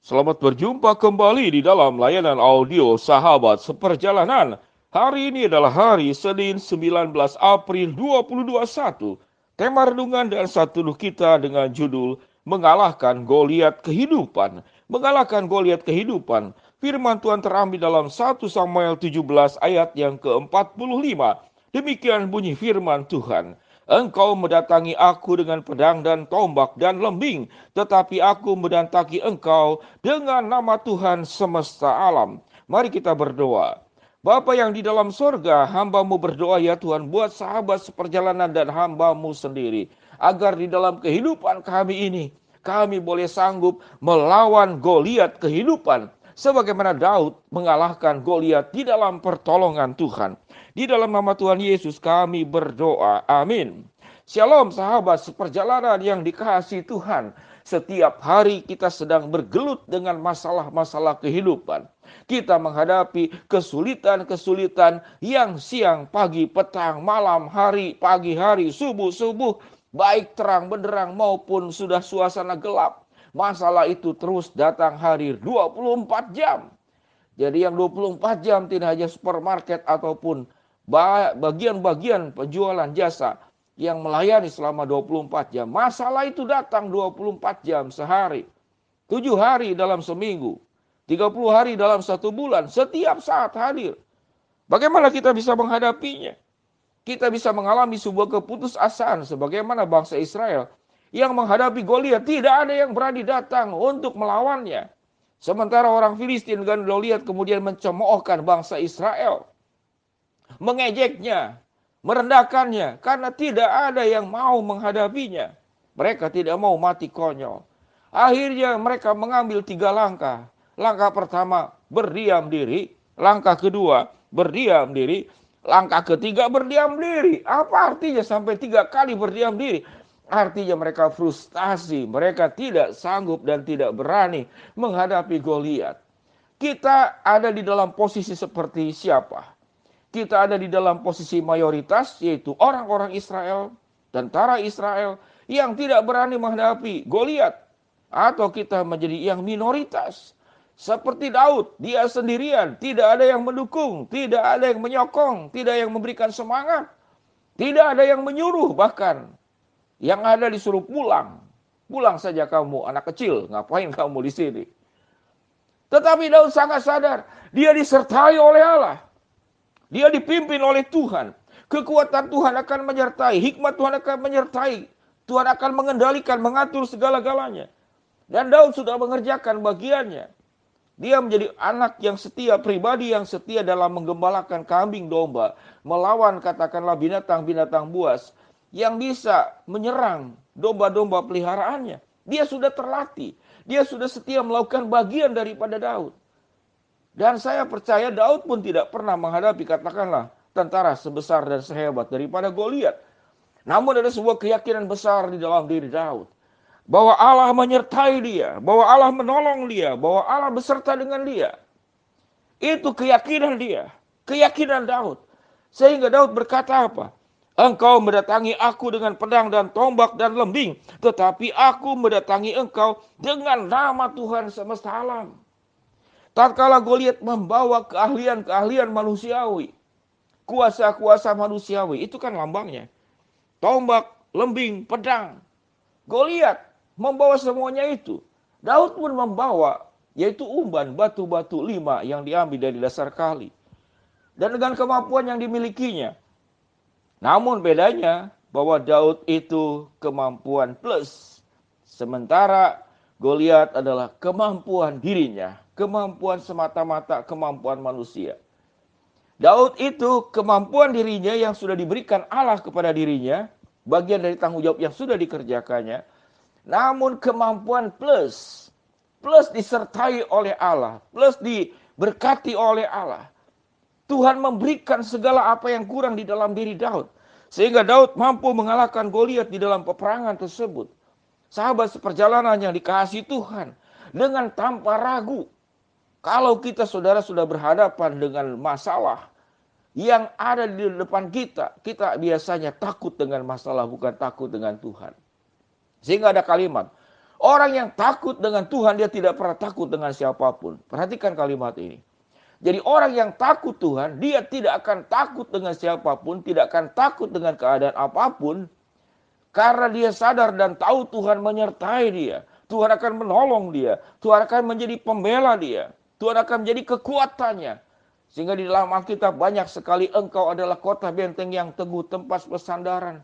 Selamat berjumpa kembali di dalam layanan audio Sahabat Seperjalanan. Hari ini adalah hari Senin 19 April 2021. Tema renungan dan satuduh kita dengan judul Mengalahkan Goliat Kehidupan. Mengalahkan Goliat Kehidupan. Firman Tuhan terambil dalam 1 Samuel 17 ayat yang ke-45. Demikian bunyi firman Tuhan. Engkau mendatangi aku dengan pedang dan tombak dan lembing, tetapi aku mendatangi engkau dengan nama Tuhan semesta alam. Mari kita berdoa. Bapa yang di dalam sorga, hamba-Mu berdoa ya Tuhan buat sahabat seperjalanan dan hamba-Mu sendiri. Agar di dalam kehidupan kami ini, kami boleh sanggup melawan Goliat kehidupan. Sebagaimana Daud mengalahkan Goliat di dalam pertolongan Tuhan. Di dalam nama Tuhan Yesus kami berdoa. Amin. Shalom sahabat seperjalanan yang dikasihi Tuhan. Setiap hari kita sedang bergelut dengan masalah-masalah kehidupan. Kita menghadapi kesulitan-kesulitan yang siang, pagi, petang, malam, hari, pagi hari, subuh, baik terang benderang maupun sudah suasana gelap. Masalah itu terus datang hadir 24 jam. Jadi yang 24 jam tidak hanya supermarket ataupun bagian-bagian penjualan jasa yang melayani selama 24 jam. Masalah itu datang 24 jam sehari. 7 hari dalam seminggu. 30 hari dalam 1 bulan. Setiap saat hadir. Bagaimana kita bisa menghadapinya? Kita bisa mengalami sebuah keputusasaan sebagaimana bangsa Israel yang menghadapi Goliat. Tidak ada yang berani datang untuk melawannya. Sementara orang Filistin dan Goliat kemudian mencemoohkan bangsa Israel. Mengejeknya, merendahkannya karena tidak ada yang mau menghadapinya. Mereka tidak mau mati konyol. Akhirnya mereka mengambil 3 langkah. Langkah pertama berdiam diri, langkah kedua berdiam diri, langkah ketiga berdiam diri. Apa artinya sampai 3 kali berdiam diri? Artinya mereka frustasi, mereka tidak sanggup dan tidak berani menghadapi Goliat. Kita ada di dalam posisi seperti siapa? Kita ada di dalam posisi mayoritas, yaitu orang-orang Israel, tentara Israel yang tidak berani menghadapi Goliat. Atau kita menjadi yang minoritas. Seperti Daud, dia sendirian, tidak ada yang mendukung, tidak ada yang menyokong, tidak ada yang memberikan semangat, tidak ada yang menyuruh bahkan. Yang ada disuruh pulang. Pulang saja kamu anak kecil, ngapain kamu di sini? Tetapi Daud sangat sadar, dia disertai oleh Allah. Dia dipimpin oleh Tuhan. Kekuatan Tuhan akan menyertai, hikmat Tuhan akan menyertai. Tuhan akan mengendalikan, mengatur segala-galanya. Dan Daud sudah mengerjakan bagiannya. Dia menjadi anak yang setia, pribadi yang setia dalam menggembalakan kambing domba. Melawan katakanlah binatang-binatang buas yang bisa menyerang domba-domba peliharaannya. Dia sudah terlatih. Dia sudah setia melakukan bagian daripada Daud. Dan saya percaya Daud pun tidak pernah menghadapi katakanlah tentara sebesar dan sehebat daripada Goliat. Namun ada sebuah keyakinan besar di dalam diri Daud. Bahwa Allah menyertai dia. Bahwa Allah menolong dia. Bahwa Allah beserta dengan dia. Itu keyakinan dia. Keyakinan Daud. Sehingga Daud berkata apa? Engkau mendatangi aku dengan pedang dan tombak dan lembing. Tetapi aku mendatangi engkau dengan nama Tuhan semesta alam. Tatkala Goliat membawa keahlian-keahlian manusiawi. Kuasa-kuasa manusiawi. Itu kan lambangnya. Tombak, lembing, pedang. Goliat membawa semuanya itu. Daud pun membawa yaitu umban batu-batu 5 yang diambil dari dasar kali. Dan dengan kemampuan yang dimilikinya. Namun bedanya bahwa Daud itu kemampuan plus. Sementara Goliat adalah kemampuan dirinya. Kemampuan semata-mata kemampuan manusia. Daud itu kemampuan dirinya yang sudah diberikan Allah kepada dirinya. Bagian dari tanggung jawab yang sudah dikerjakannya. Namun kemampuan plus. Plus disertai oleh Allah. Plus diberkati oleh Allah. Tuhan memberikan segala apa yang kurang di dalam diri Daud. Sehingga Daud mampu mengalahkan Goliat di dalam peperangan tersebut. Sahabat seperjalanan yang dikasihi Tuhan. Dengan tanpa ragu. Kalau kita saudara sudah berhadapan dengan masalah yang ada di depan kita. Kita biasanya takut dengan masalah bukan takut dengan Tuhan. Sehingga ada kalimat. Orang yang takut dengan Tuhan, dia tidak pernah takut dengan siapapun. Perhatikan kalimat ini. Jadi orang yang takut Tuhan, dia tidak akan takut dengan siapapun, tidak akan takut dengan keadaan apapun, karena dia sadar dan tahu Tuhan menyertai dia. Tuhan akan menolong dia. Tuhan akan menjadi pembela dia. Tuhan akan menjadi kekuatannya. Sehingga di dalam Alkitab banyak sekali, engkau adalah kota benteng yang teguh, tempat bersandaran.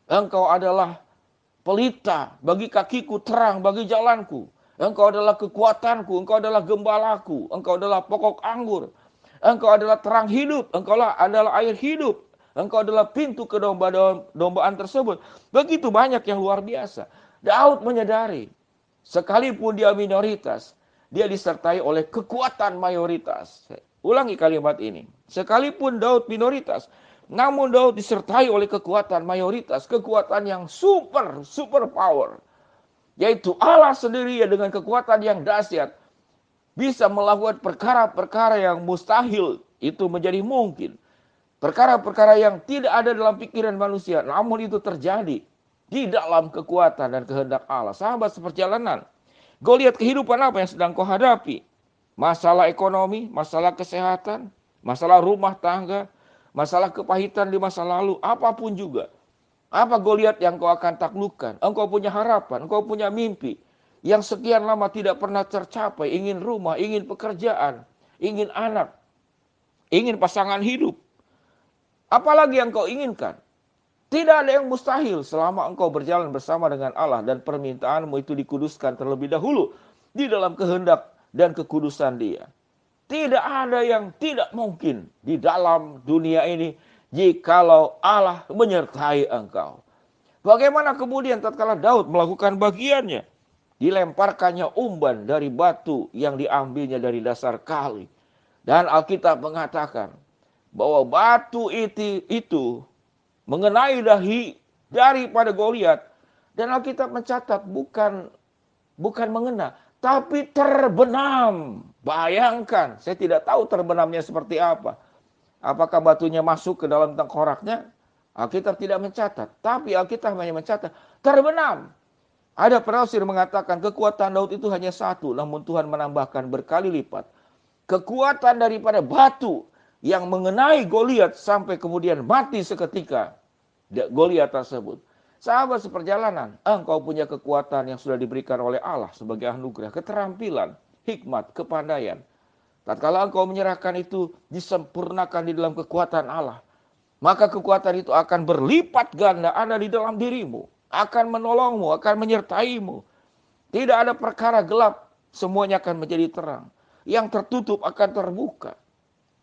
Engkau adalah pelita bagi kakiku, terang bagi jalanku. Engkau adalah kekuatanku, engkau adalah gembalaku, engkau adalah pokok anggur. Engkau adalah terang hidup, engkau adalah air hidup. Engkau adalah pintu ke domba-dombaan tersebut. Begitu banyak yang luar biasa. Daud menyadari, sekalipun dia minoritas, dia disertai oleh kekuatan mayoritas. Ulangi kalimat ini. Sekalipun Daud minoritas, namun Daud disertai oleh kekuatan mayoritas, kekuatan yang super power. Yaitu Allah sendiri dengan kekuatan yang dahsyat bisa melakukan perkara-perkara yang mustahil itu menjadi mungkin. Perkara-perkara yang tidak ada dalam pikiran manusia, namun itu terjadi di dalam kekuatan dan kehendak Allah. Sahabat seperjalanan, Goliat kehidupan apa yang sedang kau hadapi? Masalah ekonomi, masalah kesehatan, masalah rumah tangga, masalah kepahitan di masa lalu, apapun juga. Apa Goliat yang kau akan taklukkan? Engkau punya harapan, engkau punya mimpi yang sekian lama tidak pernah tercapai. Ingin rumah, ingin pekerjaan, ingin anak, ingin pasangan hidup. Apalagi yang kau inginkan? Tidak ada yang mustahil selama engkau berjalan bersama dengan Allah dan permintaanmu itu dikuduskan terlebih dahulu di dalam kehendak dan kekudusan Dia. Tidak ada yang tidak mungkin di dalam dunia ini jikalau Allah menyertai engkau. Bagaimana kemudian tatkala Daud melakukan bagiannya? Dilemparkannya umban dari batu yang diambilnya dari dasar kali. Dan Alkitab mengatakan bahwa batu itu mengenai dahi daripada Goliat. Dan Alkitab mencatat bukan mengena, tapi terbenam. Bayangkan, saya tidak tahu terbenamnya seperti apa. Apakah batunya masuk ke dalam tengkoraknya? Alkitab tidak mencatat. Tapi Alkitab hanya mencatat terbenam. Ada penafsir mengatakan kekuatan Daud itu hanya satu. Namun Tuhan menambahkan berkali lipat. Kekuatan daripada batu yang mengenai Goliat sampai kemudian mati seketika Goliat tersebut. Sahabat seperjalanan, engkau punya kekuatan yang sudah diberikan oleh Allah sebagai anugerah, keterampilan, hikmat, kepandaian. Tatkala engkau menyerahkan itu, disempurnakan di dalam kekuatan Allah. Maka kekuatan itu akan berlipat ganda ada di dalam dirimu. Akan menolongmu, akan menyertaimu. Tidak ada perkara gelap, semuanya akan menjadi terang. Yang tertutup akan terbuka.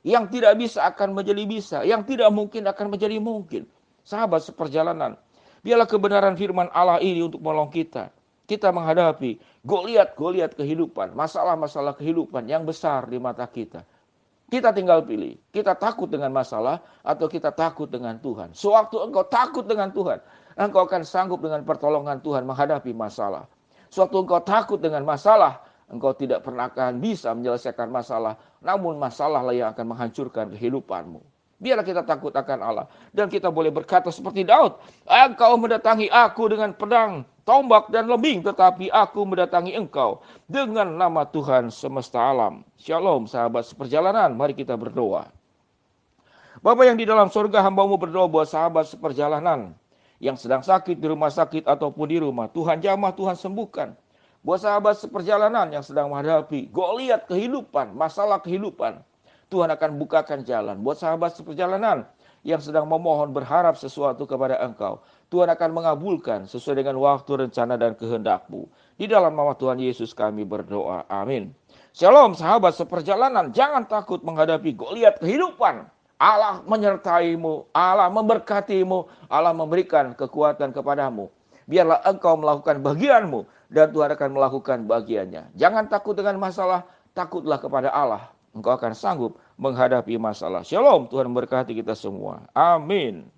Yang tidak bisa akan menjadi bisa. Yang tidak mungkin akan menjadi mungkin. Sahabat seperjalanan, biarlah kebenaran firman Allah ini untuk menolong kita. Kita menghadapi Goliat kehidupan, masalah-masalah kehidupan yang besar di mata kita. Kita tinggal pilih, kita takut dengan masalah atau kita takut dengan Tuhan. Sewaktu engkau takut dengan Tuhan, engkau akan sanggup dengan pertolongan Tuhan menghadapi masalah. Sewaktu engkau takut dengan masalah, engkau tidak pernah akan bisa menyelesaikan masalah. Namun masalahlah yang akan menghancurkan kehidupanmu. Biarlah kita takut akan Allah. Dan kita boleh berkata seperti Daud. Engkau mendatangi aku dengan pedang, tombak dan lembing. Tetapi aku mendatangi engkau dengan nama Tuhan semesta alam. Shalom sahabat seperjalanan. Mari kita berdoa. Bapa yang di dalam surga, hamba-Mu berdoa buat sahabat seperjalanan. Yang sedang sakit di rumah sakit ataupun di rumah. Tuhan jamah, Tuhan sembuhkan. Buat sahabat seperjalanan yang sedang menghadapi Goliat kehidupan, masalah kehidupan. Tuhan akan bukakan jalan. Buat sahabat seperjalanan yang sedang memohon berharap sesuatu kepada Engkau. Tuhan akan mengabulkan sesuai dengan waktu, rencana, dan kehendak-Mu. Di dalam nama Tuhan Yesus kami berdoa. Amin. Shalom sahabat seperjalanan. Jangan takut menghadapi Goliat kehidupan. Allah menyertai-Mu. Allah memberkati-Mu. Allah memberikan kekuatan kepadamu. Biarlah engkau melakukan bagian-Mu. Dan Tuhan akan melakukan bagiannya. Jangan takut dengan masalah. Takutlah kepada Allah. Engkau akan sanggup menghadapi masalah. Shalom, Tuhan memberkati kita semua. Amin.